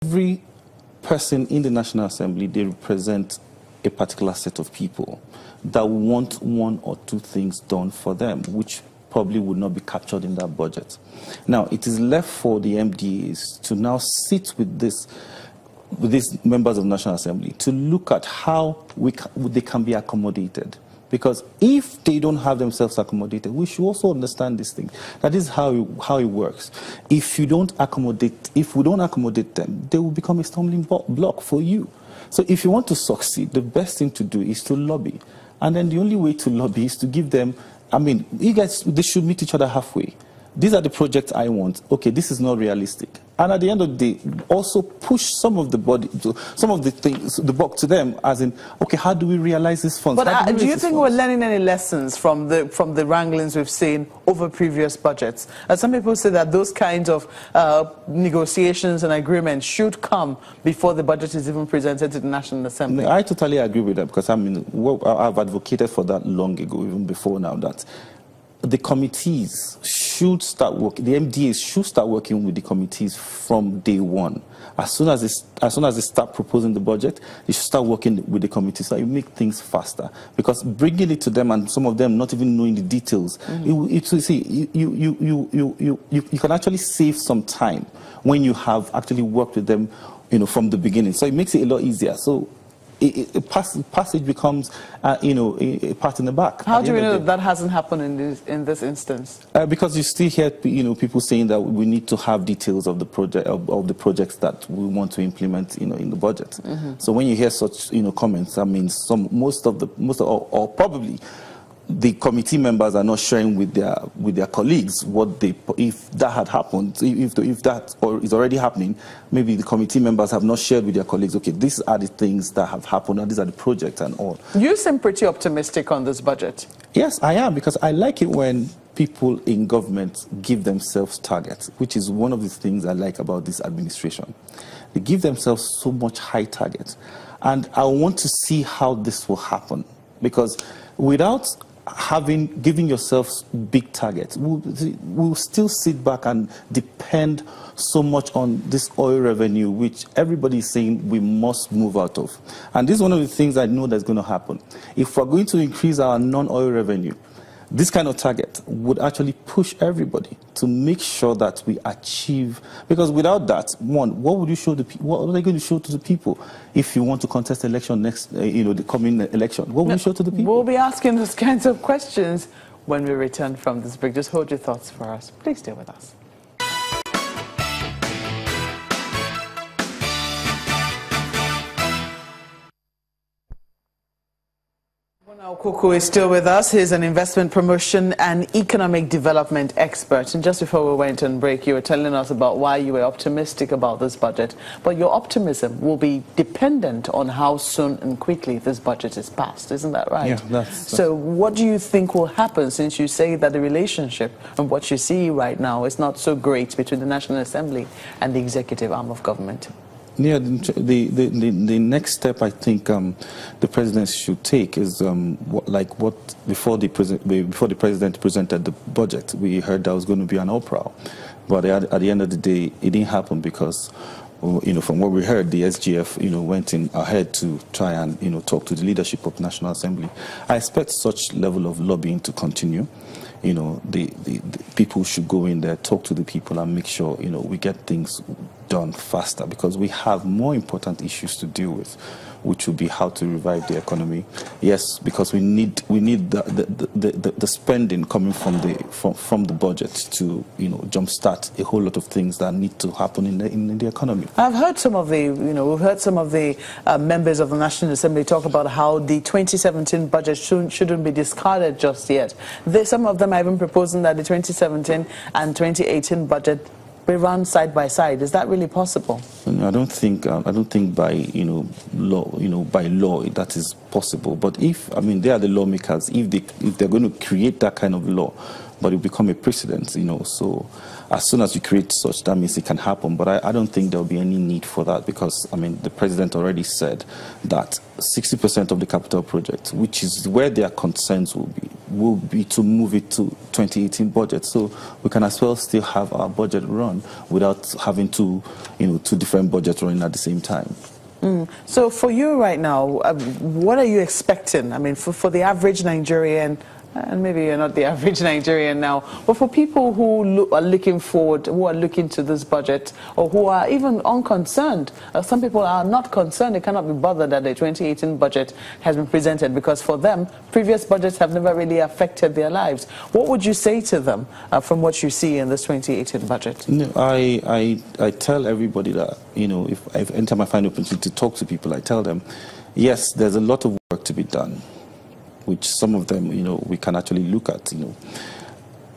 every person in the National Assembly, they represent a particular set of people that want one or two things done for them, which probably would not be captured in that budget. Now, it is left for the MDAs to now sit with these members of the National Assembly to look at how they can be accommodated. Because if they don't have themselves accommodated, we should also understand this thing. That is how it works. If we don't accommodate them, they will become a stumbling block for you. So if you want to succeed, the best thing to do is to lobby. And then the only way to lobby is to give them, you guys, they should meet each other halfway. These are the projects I want. Okay, this is not realistic. And at the end of the day, also push some of the buck to them, as in, okay, how do we realize these funds? But do you think we're learning any lessons from the wranglings we've seen over previous budgets? Some people say that those kinds of negotiations and agreements should come before the budget is even presented to the National Assembly. I totally agree with that, because I've advocated for that long ago, even before now, that the committees should start working. The MDAs should start working with the committees from day one. As soon as they start proposing the budget, they should start working with the committees so you make things faster. Because bringing it to them and some of them not even knowing the details, you can actually save some time when you have actually worked with them, from the beginning. So it makes it a lot easier. So passage becomes, a pat in the back. How do we know that hasn't happened in this instance? Because you still hear, people saying that we need to have details of the project of the projects that we want to implement, in the budget. So when you hear such, comments, that means or probably the committee members are not sharing with their colleagues if that had happened, if that is already happening. Maybe the committee members have not shared with their colleagues, okay, these are the things that have happened and these are the projects and all. You seem pretty optimistic on this budget. Yes, I am, because I like it when people in government give themselves targets, which is one of the things I like about this administration. They give themselves so much high targets. And I want to see how this will happen, because without giving yourselves big targets, we'll still sit back and depend so much on this oil revenue, which everybody is saying we must move out of. And this is one of the things I know that's going to happen. If we're going to increase our non-oil revenue, this kind of target would actually push everybody to make sure that we achieve. Because without that, one, what would you show the people? What are they going to show to the people if you want to contest election next, the coming election? What will you show to the people? We'll be asking those kinds of questions when we return from this break. Just hold your thoughts for us. Please stay with us. Koko is still with us. He's an investment promotion and economic development expert. And just before we went on break, you were telling us about why you were optimistic about this budget. But your optimism will be dependent on how soon and quickly this budget is passed. Isn't that right? Yeah, that's... So what do you think will happen, since you say that the relationship and what you see right now is not so great between the National Assembly and the executive arm of government? Yeah, the next step I think the president should take is before the president presented the budget, we heard there was going to be an off-row, but at the end of the day, it didn't happen because, from what we heard, the SGF went in ahead to try and talk to the leadership of the National Assembly. I expect such level of lobbying to continue. The people should go in there, talk to the people, and make sure we get things done faster, because we have more important issues to deal with, which will be how to revive the economy. Yes, because we need the spending coming from the budget to jumpstart a whole lot of things that need to happen in the economy. I've heard some of the we've heard some of the members of the National Assembly talk about how the 2017 budget shouldn't be discarded just yet. Some of them are even proposing that the 2017 and 2018 budget be run side by side. Is that really possible? I don't think by law that is possible. But if they are the lawmakers, if they're going to create that kind of law, but it will become a precedent, So as soon as you create such, that means it can happen. But I don't think there will be any need for that because, the president already said that 60% of the capital project, which is where their concerns will be to move it to 2018 budget. So we can as well still have our budget run without having two different budgets running at the same time. So for you right now, what are you expecting? For the average Nigerian, and maybe you're not the average Nigerian now, but for people who are looking forward, who are looking to this budget, or who are even unconcerned. Some people are not concerned. They cannot be bothered that the 2018 budget has been presented because for them, previous budgets have never really affected their lives. What would you say to them from what you see in this 2018 budget? I tell everybody that, if anytime I find an opportunity to talk to people, I tell them, yes, there's a lot of work to be done, which some of them, we can actually look at,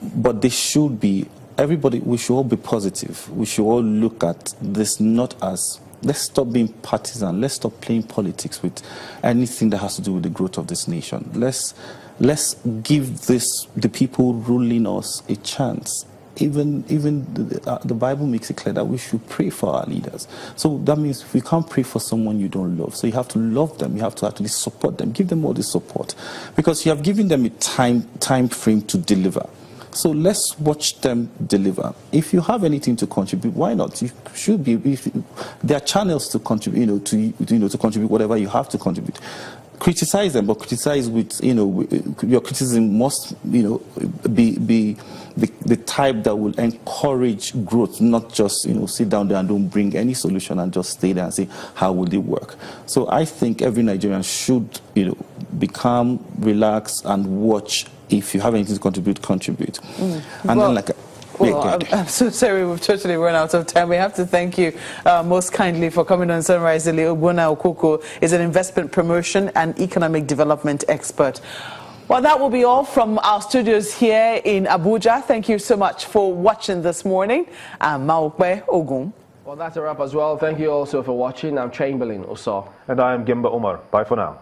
But they should be, we should all be positive. We should all look at this not as, let's stop being partisan. Let's stop playing politics with anything that has to do with the growth of this nation. Let's give the people ruling us a chance. Even the Bible makes it clear that we should pray for our leaders. So that means we can't pray for someone you don't love. So you have to love them. You have to actually support them. Give them all the support. Because you have given them a time frame to deliver. So let's watch them deliver. If you have anything to contribute, why not? You should be. There are channels to contribute, to contribute whatever you have to contribute. Criticize them, but criticize with, your criticism must, be the type that will encourage growth, not just, sit down there and don't bring any solution and just stay there and say, how will it work? So I think every Nigerian should, be calm, relax, and watch. If you have anything to contribute. And then I'm so sorry, we've totally run out of time. We have to thank you most kindly for coming on Sunrise Daily. Ogbonna Okoko is an investment promotion and economic development expert. Well, that will be all from our studios here in Abuja. Thank you so much for watching this morning. I'm Maokbe Ogun. Well, that's a wrap as well. Thank you also for watching. I'm Chamberlain Oso. And I am Gimba Omar. Bye for now.